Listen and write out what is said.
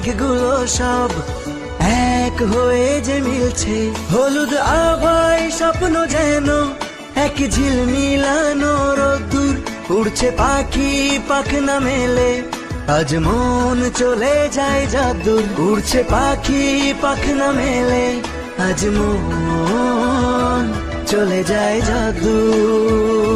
মেঘগুলো সব এক হয়ে যে মিলছে, হলুদ আভায় স্বপ্ন যেন এক ঝিলমিলানো রোদ্দুর। উড়ছে পাখি পাখনা মেলে, আজ মন চলে যায় যাদুর। উড়ছে পাখি পাখনা মেলে, আজ মন চলে যায় যাদুর।